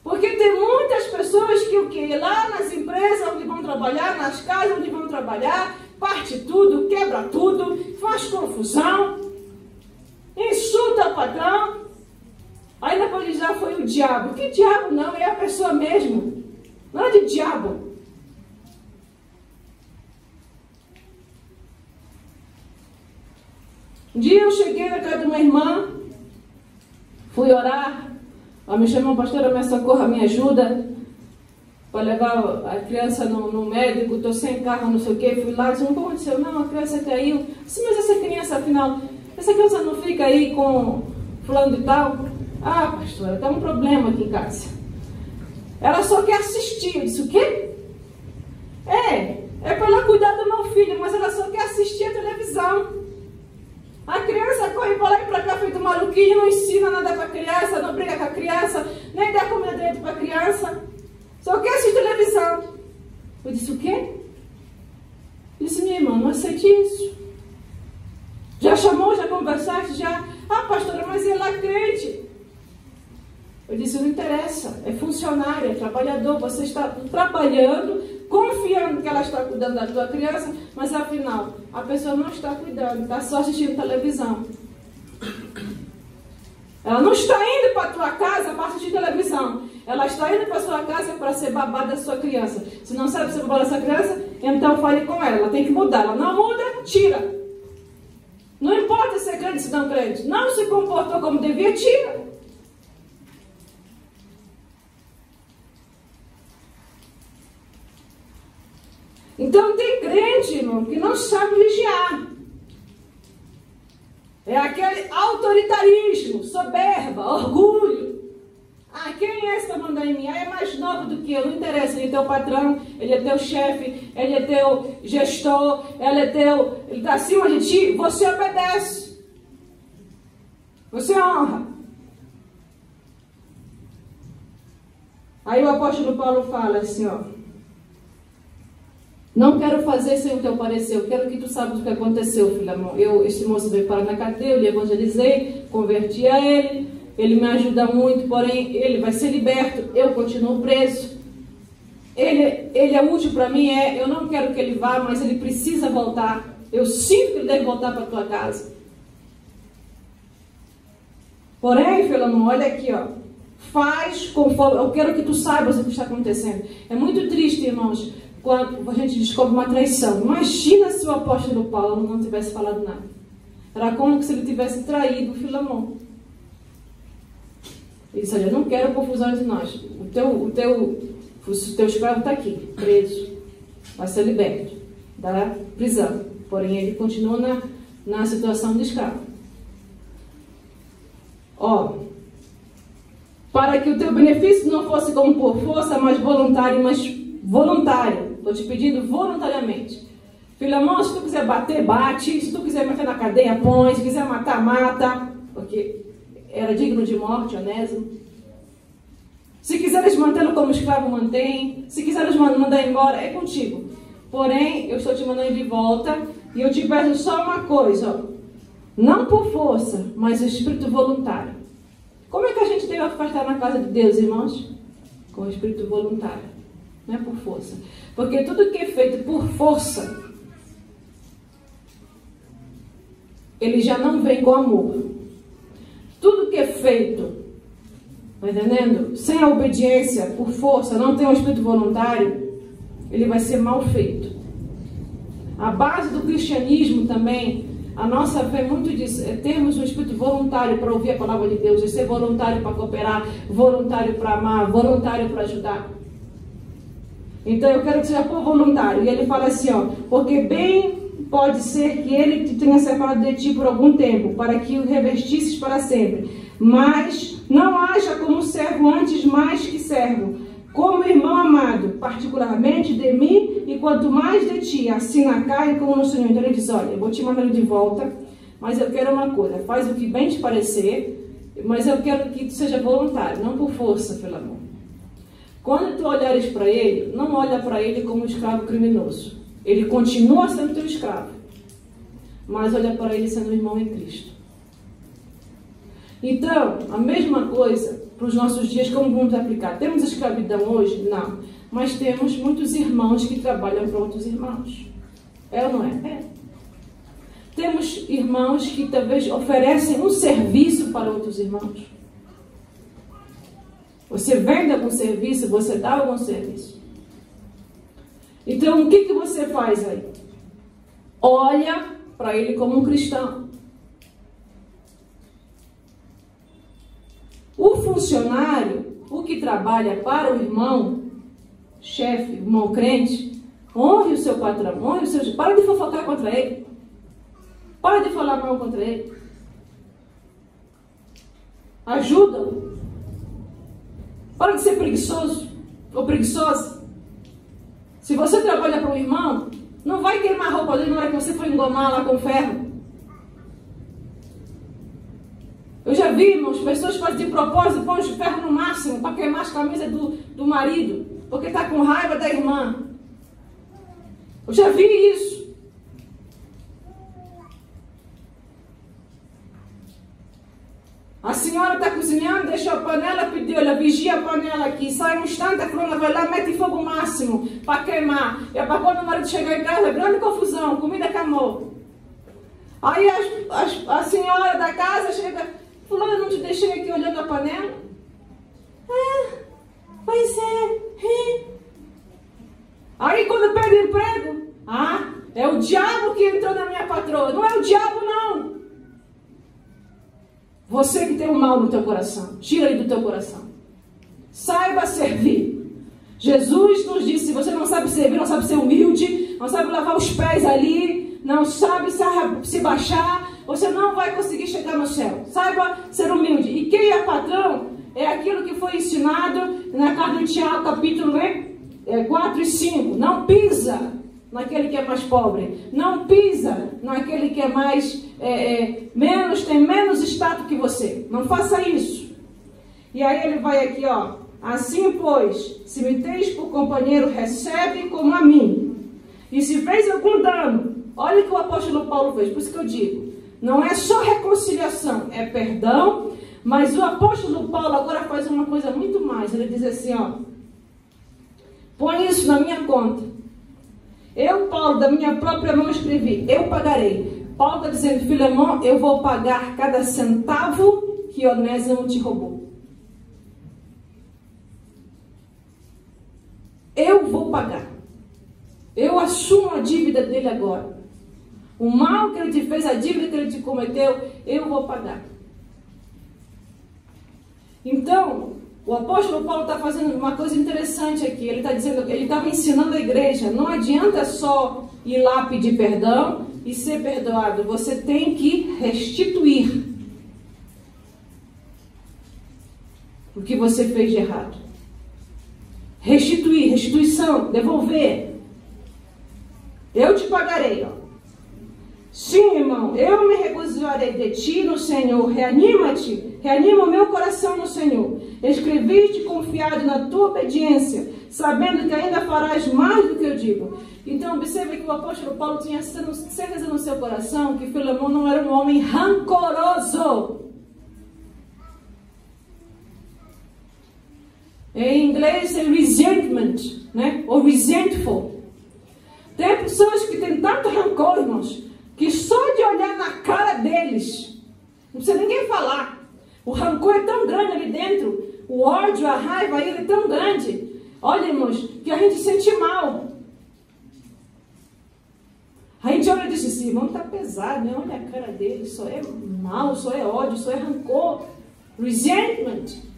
Porque tem muitas pessoas que o quê? Lá nas empresas onde vão trabalhar, nas casas onde vão trabalhar, parte tudo, quebra tudo, faz confusão, insulta o patrão. Aí depois já foi o diabo. Que diabo não? É a pessoa mesmo. Não é de diabo. Um dia eu cheguei na casa de uma irmã, fui orar, ela me chamou, pastora, me socorra, me ajuda para levar a criança no médico, estou sem carro, não sei o que, fui lá, disse, o que aconteceu? Não, a criança caiu. Disse, mas essa criança, afinal, essa criança não fica aí com fulano de tal? Ah, pastora, tem um problema aqui em casa. Ela só quer assistir. Eu disse, o quê? É para ela cuidar do meu filho, mas ela só quer assistir a televisão. A criança corre para lá e para cá feito maluquinho, não ensina nada para a criança, não briga com a criança, nem dá comida direito para a criança. Só quer assistir televisão. Eu disse, o quê? Eu disse, minha irmã, não aceite isso. Já chamou, já conversaste, já? Ah, pastora, mas ela é crente. Eu disse, não interessa, é funcionário, é trabalhador, você está trabalhando, confiando que ela está cuidando da tua criança, mas afinal, a pessoa não está cuidando, está só assistindo televisão. Ela não está indo para a tua casa para assistir televisão. Ela está indo para a sua casa para ser babá da sua criança. Se não sabe ser babá da sua criança, então fale com ela. Ela tem que mudar. Ela não muda, tira. Não importa se é crente, se não é crente. Não se comportou como devia, tira. Então tem crente, irmão, que não sabe vigiar. É aquele autoritarismo, soberba, orgulho. Ah, quem é esse para mandar em mim? Ah, é mais novo do que eu, não interessa. Ele é teu patrão, ele é teu chefe, ele é teu gestor, ele está acima de ti. Você obedece. Você honra. Aí o apóstolo Paulo fala assim, ó. Não quero fazer sem o teu parecer, eu quero que tu saibas o que aconteceu, filho amor. Esse moço veio para na cadeia, eu lhe evangelizei, converti a ele me ajuda muito, porém ele vai ser liberto, eu continuo preso. Ele é útil para mim, eu não quero que ele vá, mas ele precisa voltar. Eu sinto que ele deve voltar para a tua casa. Porém, filho amor, olha aqui, ó. Faz conforme, eu quero que tu saibas o que está acontecendo. É muito triste, irmãos, quando a gente descobre uma traição. Imagina se o apóstolo Paulo não tivesse falado nada. Era como se ele tivesse traído o Filemão. Ele disse, olha, eu não quero confusão entre nós. O teu escravo está aqui, preso. Vai ser liberto da prisão. Porém, ele continua na situação de escravo. Ó, para que o teu benefício não fosse como por força, mas voluntário. Estou te pedindo voluntariamente. Filemão, se tu quiser bater, bate. Se tu quiser meter na cadeia, põe. Se quiser matar, mata. Porque era digno de morte, Onésimo. Se quiseres mantê-lo como escravo, mantém. Se quiseres mandar embora, é contigo. Porém, eu estou te mandando de volta. E eu te peço só uma coisa. Ó. Não por força, mas espírito voluntário. Como é que a gente deve afastar na casa de Deus, irmãos? Com espírito voluntário. Não é por força. Porque tudo que é feito por força, ele já não vem com amor. Tudo que é feito, tá entendendo? Sem a obediência, por força, não tem um espírito voluntário, ele vai ser mal feito. A base do cristianismo também, a nossa fé é muito disso, é termos um espírito voluntário para ouvir a palavra de Deus, é ser voluntário para cooperar, voluntário para amar, voluntário para ajudar. Então eu quero que seja por voluntário. E ele fala assim, ó, porque bem pode ser que ele te tenha separado de ti por algum tempo, para que o revestisses para sempre. Mas não haja como servo antes mais que servo, como irmão amado, particularmente de mim, e quanto mais de ti, assim na carne como no Senhor. Então ele diz, olha, eu vou te mandar de volta, mas eu quero uma coisa, faz o que bem te parecer, mas eu quero que tu seja voluntário, não por força, pelo amor. Quando tu olhares para ele, não olha para ele como um escravo criminoso. Ele continua sendo teu escravo, mas olha para ele sendo um irmão em Cristo. Então, a mesma coisa para os nossos dias, como vamos aplicar? Temos escravidão hoje? Não. Mas temos muitos irmãos que trabalham para outros irmãos. É ou não é? É. Temos irmãos que talvez oferecem um serviço para outros irmãos. Você vende algum serviço, você dá algum serviço. Então, o que você faz aí? Olha para ele como um cristão. O funcionário, o que trabalha para o irmão, chefe, irmão crente, honre o seu patrão, honre o seu... Para de fofocar contra ele. Para de falar mal contra ele. Ajuda-o. Para de ser preguiçoso ou preguiçosa. Se você trabalha para um irmão, não vai queimar a roupa dele na hora que você for engomar lá com ferro. Eu já vi, irmãos, pessoas que fazem de propósito, põem de ferro no máximo para queimar as camisas do marido, porque está com raiva da irmã. Eu já vi isso. A senhora está cozinhando, deixou a panela, pediu, olha, vigia a panela aqui, sai um instante, a fulana vai lá, mete fogo máximo para queimar. E para quando o marido chegar em casa, grande confusão, comida queimou. Aí a senhora da casa chega, fulana, não te deixei aqui olhando a panela? Pois é. Aí quando perde emprego, é o diabo que entrou na minha patroa. Não é o diabo, não. Você que tem o mal no teu coração, tira ele do teu coração. Saiba servir. Jesus nos disse, se você não sabe servir, não sabe ser humilde, não sabe lavar os pés ali, não sabe se baixar, você não vai conseguir chegar no céu. Saiba ser humilde. E quem é patrão é aquilo que foi ensinado na carta de Tiago, capítulo 4 e 5. Não pisa naquele que é mais pobre. Não pisa naquele que é mais tem menos status que você. Não faça isso. E aí ele vai aqui, ó. Assim, pois, se me tens por companheiro, recebe como a mim. E se fez algum dano, olha o que o apóstolo Paulo fez. Por isso que eu digo, não é só reconciliação, é perdão. Mas o apóstolo Paulo agora faz uma coisa muito mais. Ele diz assim, ó. Põe isso na minha conta. Eu, Paulo, da minha própria mão escrevi. Eu pagarei. Paulo está dizendo, Filemão, eu vou pagar cada centavo que Onésimo te roubou. Eu vou pagar. Eu assumo a dívida dele agora. O mal que ele te fez, a dívida que ele te cometeu, eu vou pagar. Então, o apóstolo Paulo está fazendo uma coisa interessante aqui. Ele está dizendo, ele estava ensinando a igreja. Não adianta só ir lá pedir perdão e ser perdoado. Você tem que restituir o que você fez de errado. Restituir, restituição, devolver. Eu te pagarei, ó. Sim, irmão, eu me regozijarei de ti no Senhor. Reanima-te, reanima o meu coração no Senhor. Escrevi-te confiado na tua obediência, sabendo que ainda farás mais do que eu digo. Então, observe que o apóstolo Paulo tinha certeza no seu coração que Filemão não era um homem rancoroso. Em inglês é resentment, né? Ou resentful. Tem pessoas que têm tanto rancor, irmãos, que só de olhar na cara deles, não precisa ninguém falar. O rancor é tão grande ali dentro, o ódio, a raiva, ele é tão grande. Olha, irmãos, que a gente sente mal. A gente olha e diz assim, irmão, tá pesado, né? Olha a cara dele, só é mal, só é ódio, só é rancor. Resentment.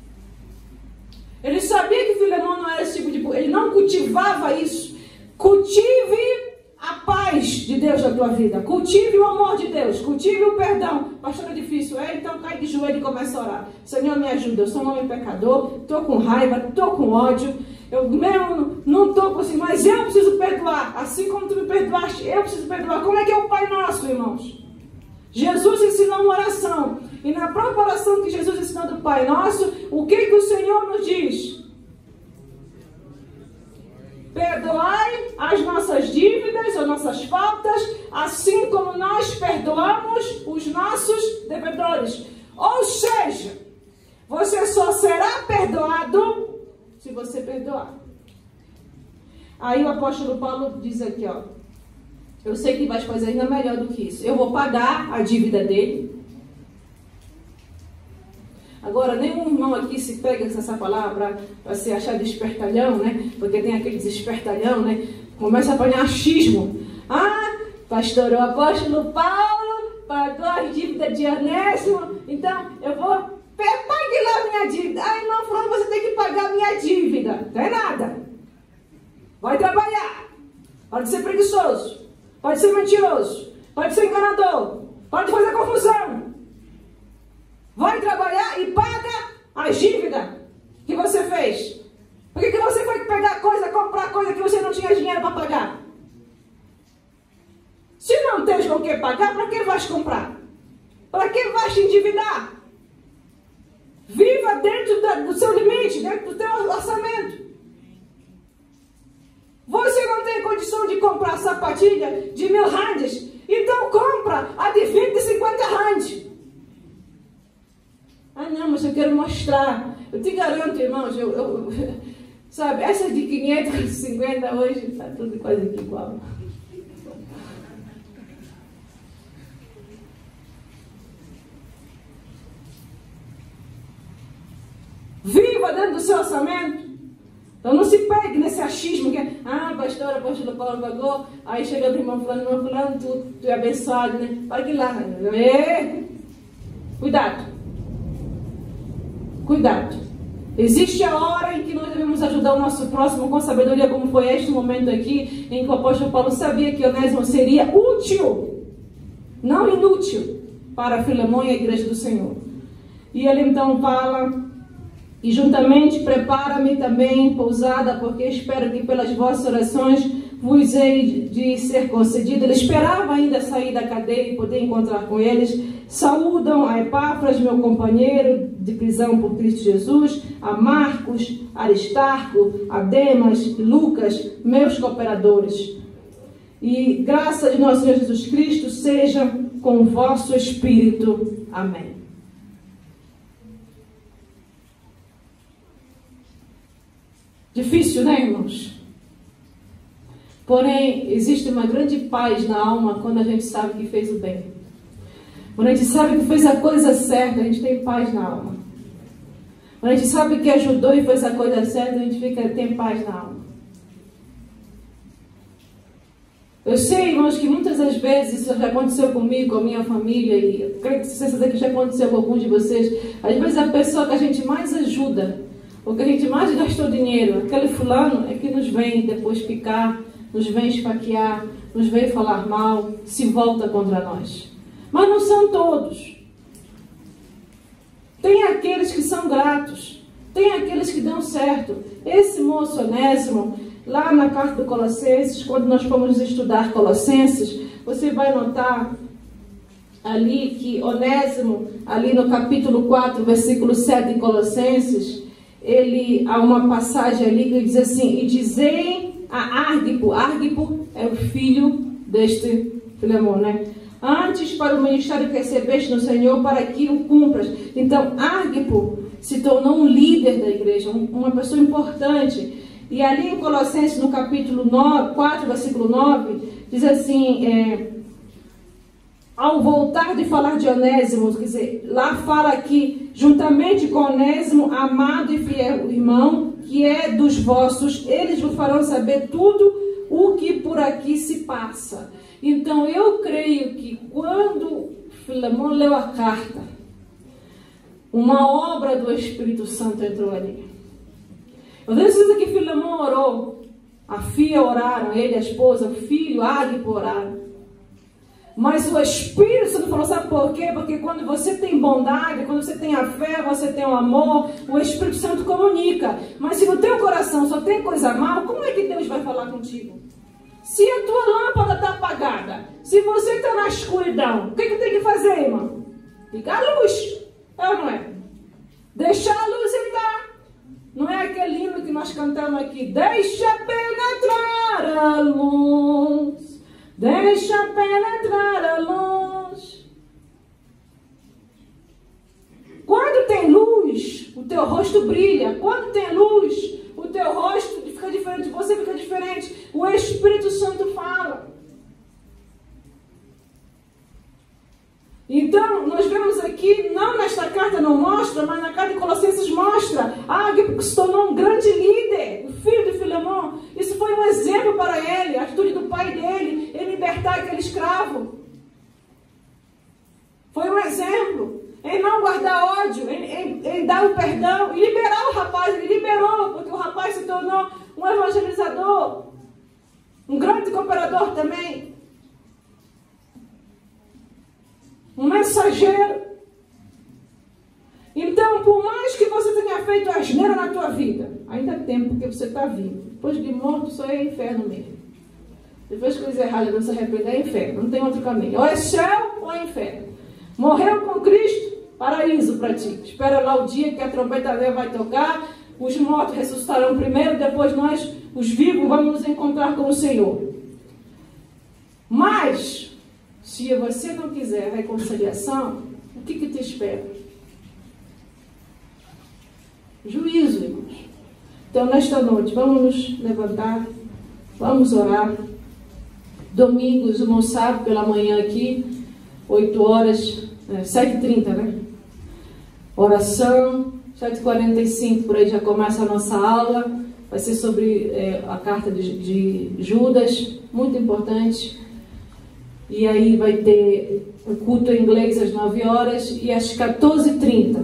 Ele sabia que Filemão não era esse tipo de... Ele não cultivava isso. Cultive a paz de Deus na tua vida. Cultive o amor de Deus. Cultive o perdão. Pastor, é difícil. Então cai de joelho e começa a orar. Senhor, me ajuda. Eu sou um homem pecador. Estou com raiva. Estou com ódio. Eu mesmo não estou conseguindo. Mas eu preciso perdoar. Assim como tu me perdoaste, eu preciso perdoar. Como é que é o Pai Nosso, irmãos? Jesus ensinou uma oração. E na própria oração que Jesus ensinou do Pai Nosso, o que o Senhor nos diz? Perdoai as nossas dívidas, as nossas faltas, assim como nós perdoamos os nossos devedores. Ou seja, você só será perdoado se você perdoar. Aí o apóstolo Paulo diz aqui, ó. Eu sei que vai fazer ainda melhor do que isso. Eu vou pagar a dívida dele. Agora, nenhum irmão aqui se pega essa palavra para se achar despertalhão, né? Porque tem aqueles despertalhão, né? Começa a apanhar achismo. Ah, pastor, o apóstolo Paulo pagou a dívida de Onésimo, então eu vou pague lá a minha dívida. Ah, irmão, falando, você tem que pagar a minha dívida. Não é nada. Vai trabalhar. Pode ser preguiçoso. Pode ser mentiroso. Pode ser enganador. Pode fazer confusão. Vai trabalhar e paga a dívida que você fez. Por que você foi pegar coisa, comprar coisa que você não tinha dinheiro para pagar? Se não tens com o que pagar, para que vais comprar? Para que vais te endividar? Viva dentro do seu limite, dentro do teu orçamento. Você não tem condição de comprar sapatilha de 1.000 randes, então compra a de 20 e 50 randes. Ah, não, mas eu quero mostrar. Eu te garanto, irmãos, sabe, essa de 550 hoje está tudo quase igual. Viva dentro do seu orçamento. Então não se pegue nesse achismo que é, pastor, apóstolo Paulo pagou, aí chega o irmão fulano, tu é abençoado, né? Pague lá. Cuidado. Cuidado. Existe a hora em que nós devemos ajudar o nosso próximo com sabedoria, como foi este momento aqui, em que o apóstolo Paulo sabia que Onésimo seria útil, não inútil. para Filemão e a igreja do Senhor. E ele então fala: e juntamente prepara-me também pousada, porque espero que pelas vossas orações vos hei de ser concedido. Ele esperava ainda sair da cadeia e poder encontrar com eles. Saúdam a Epáfras, meu companheiro de prisão por Cristo Jesus, a Marcos, Aristarco, a Demas, Lucas, meus cooperadores. E graça de nosso Senhor Jesus Cristo seja com o vosso espírito. Amém. Difícil, né, irmãos? Porém, existe uma grande paz na alma quando a gente sabe que fez o bem. Quando a gente sabe que fez a coisa certa, a gente tem paz na alma. Quando a gente sabe que ajudou e fez a coisa certa, a gente tem paz na alma. Eu sei, irmãos, que muitas das vezes isso já aconteceu comigo, com a minha família, e eu creio que isso aqui já aconteceu com alguns de vocês. Às vezes a pessoa que a gente mais ajuda, ou que a gente mais gastou dinheiro, aquele fulano é que nos vem depois picar, nos vem esfaquear, nos vem falar mal, se volta contra nós. Mas não são todos. Tem aqueles que são gratos, tem aqueles que dão certo. Esse moço Onésimo, lá na carta do Colossenses, quando nós fomos estudar Colossenses, você vai notar ali que Onésimo, ali no capítulo 4, versículo 7 de Colossenses, há uma passagem ali que diz assim: e dizem a Arquipo é o filho deste Filemão, né? Antes para o ministério que recebeste no Senhor, para que o cumpras. Então, Arquipo se tornou um líder da igreja, uma pessoa importante. E ali em Colossenses, no capítulo 4, versículo 9, diz assim, ao voltar de falar de Onésimo, quer dizer, lá fala que, juntamente com Onésimo, amado e fiel irmão, que é dos vossos, eles vos farão saber tudo o que por aqui se passa. Então, eu creio que quando Filemão leu a carta, uma obra do Espírito Santo entrou ali. Eu não sei que Filemão orou, a filha oraram, ele, a esposa, o filho, Arquipo oraram. Mas o Espírito Santo falou, sabe por quê? Porque quando você tem bondade, quando você tem a fé, você tem o amor, o Espírito Santo comunica. Mas se no teu coração só tem coisa mal, como é que Deus vai falar contigo? Se a tua lâmpada está apagada, se você está na escuridão, o que tem que fazer, irmão? Ligar a luz, é ou não é? Deixar a luz entrar. Não é aquele hino que nós cantamos aqui, deixa penetrar a luz, deixa penetrar a luz. Quando tem luz, o teu rosto brilha. Quando tem luz, o teu rosto fica diferente, você fica diferente. O Espírito Santo fala. Então, nós vemos aqui, não nesta carta não mostra, mas na carta de Colossenses mostra, Arquipo se tornou um grande líder, o filho de Filemão. Isso foi um exemplo para ele, a atitude do pai dele, em libertar aquele escravo. Foi um exemplo, em não guardar ódio, em dar o perdão, e liberar o rapaz. Ele liberou, porque o rapaz se tornou um evangelizador, um grande cooperador também. Um mensageiro. Então, por mais que você tenha feito asneira na tua vida, ainda tem tempo porque você está vivo. Depois de morto, só é inferno mesmo. Depois que coisa errada não se arrepender, é inferno. Não tem outro caminho. Ou é céu ou é inferno. Morreu com Cristo, paraíso para ti. Espera lá o dia que a trombeta vai tocar, os mortos ressuscitarão primeiro, depois nós, os vivos, vamos nos encontrar com o Senhor. Mas se você não quiser reconciliação, o que te espera? Juízo, irmãos. Então, nesta noite, vamos nos levantar, vamos orar. Domingo, os irmãos sabem, pela manhã aqui, 8 horas, 7h30, né? Oração, 7h45, por aí já começa a nossa aula. Vai ser sobre a carta de Judas, muito importante. E aí vai ter o culto em inglês às 9 horas e às 14h30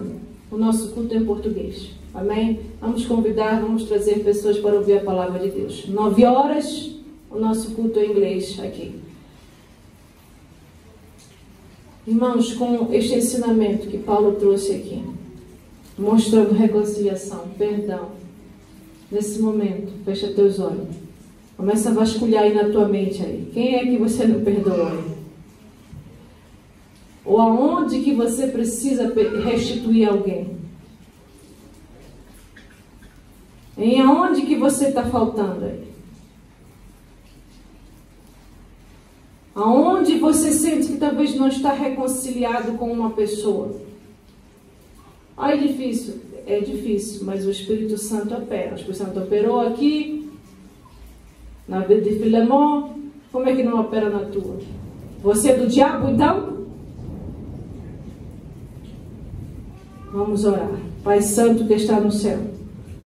o nosso culto em português. Amém? Vamos convidar, vamos trazer pessoas para ouvir a palavra de Deus. 9 horas o nosso culto em inglês aqui. Irmãos, com este ensinamento que Paulo trouxe aqui, mostrando reconciliação, perdão, nesse momento, fecha teus olhos. Começa a vasculhar aí na tua mente aí. Quem é que você não perdoou? Ou aonde que você precisa restituir alguém? Em aonde que você está faltando aí? Aonde você sente que talvez não está reconciliado com uma pessoa? Ah, é difícil. É difícil, mas o Espírito Santo opera. O Espírito Santo operou aqui, na vida de Filemon. Como é que não opera na tua? Você é do diabo, então? Vamos orar. Pai Santo que está no céu,